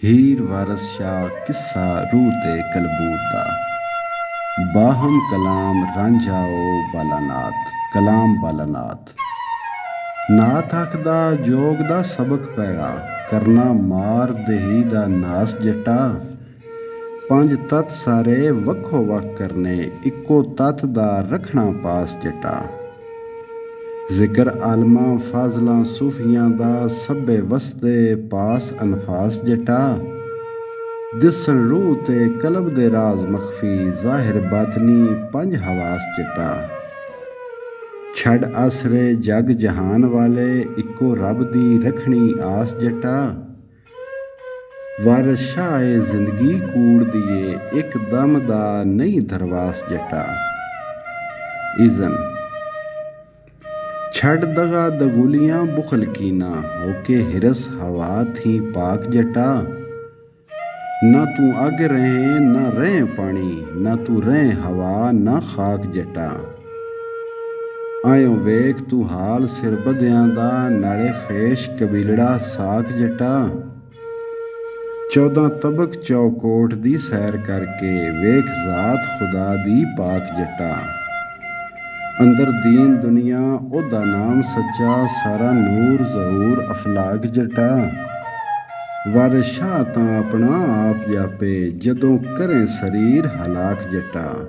ਹੀਰ ਵਾਰਸ ਸ਼ਾਹ ਕਿੱਸਾ ਰੂਹ ਤੇ ਕਲਬੂਤ ਦਾ। ਬਾਹਮ ਕਲਾਮ ਰਾਂਝਾਓ ਬਾਲਾਨਾਥ। ਕਲਾਮ ਬਾਲਾਨਾਥ। ਨਾਥ ਆਖਦਾ ਜੋਗ ਦਾ ਸਬਕ ਪੈੜਾ, ਕਰਨਾ ਮਾਰ ਦੇਹੀ ਦਾ ਨਾਸ ਜੱਟਾ। ਪੰਜ ਤੱਤ ਸਾਰੇ ਵੱਖੋ ਵੱਖ ਕਰਨੇ, ਇੱਕੋ ਤੱਤ ਦਾ ਰੱਖਣਾ ਪਾਸ ਜੱਟਾ। ਜ਼ਿਕਰ ਆਲਮਾਂ ਫਾਜ਼ਲਾਂ ਸੂਫੀਆਂ ਦਾ, ਸਭੇ ਵਸਦੇ ਪਾਸ ਅਨਫਾਸ ਜੱਟਾ। ਦਿਸਣ ਰੂਹ ਤੇ ਕਲਬ ਦੇ ਰਾਜ਼ ਮਖਫੀ, ਜ਼ਾਹਿਰ ਬਾਤਨੀ ਪੰਜ ਹਵਾਸ ਜੱਟਾ। ਛੱਡ ਆਸਰੇ ਜਗ ਜਹਾਨ ਵਾਲੇ, ਇੱਕੋ ਰੱਬ ਦੀ ਰੱਖਣੀ ਆਸ ਜੱਟਾ। ਵਾਰਿਸ ਸ਼ਾਹ ਏ ਜ਼ਿੰਦਗੀ ਕੂੜ ਦੀਏ, ਇੱਕ ਦਮ ਦਾ ਨਹੀਂ ਧਰਵਾਸ ਜੱਟਾ। ਇਜ਼ਨ ਛੱਡ ਦਗਾ ਦਗੁਲੀਆਂ ਬੁਖਲ ਕੀਨਾ, ਹੋਕੇ ਹਿਰਸ ਹਵਾ ਥੀ ਪਾਕ ਜੱਟਾ। ਨਾ ਤੂੰ ਅੱਗ ਰਹੇ ਨਾ ਰਹੇ ਪਾਣੀ, ਨਾ ਤੂੰ ਰਹੇ ਹਵਾ ਨਾ ਖਾਕ ਜੱਟਾ। ਆਇਓ ਵੇਖ ਤੂੰ ਹਾਲ ਸਿਰ ਬਦਿਆਂ ਦਾ, ਨਾਲੇ ਖੇਸ਼ ਕਬੀਲੜਾ ਸਾਕ ਜੱਟਾ। 14 ਤਬਕ ਚੌਕੋਟ ਦੀ ਸੈਰ ਕਰਕੇ, ਵੇਖ ਜ਼ਾਤ ਖੁਦਾ ਦੀ ਪਾਕ ਜੱਟਾ। ਅੰਦਰ ਦੀਨ ਦੁਨੀਆ ਉਹਦਾ ਨਾਮ ਸੱਚਾ, ਸਾਰਾ ਨੂਰ ਜ਼ਹੂਰ ਅਫਲਾਕ ਜੱਟਾ। ਵਾਰਿਸ ਸ਼ਾਹ ਤਾਂ ਆਪਣਾ ਆਪ ਜਾਪੇ, ਜਦੋਂ ਕਰੇ ਸਰੀਰ ਹਲਾਕ ਜੱਟਾ।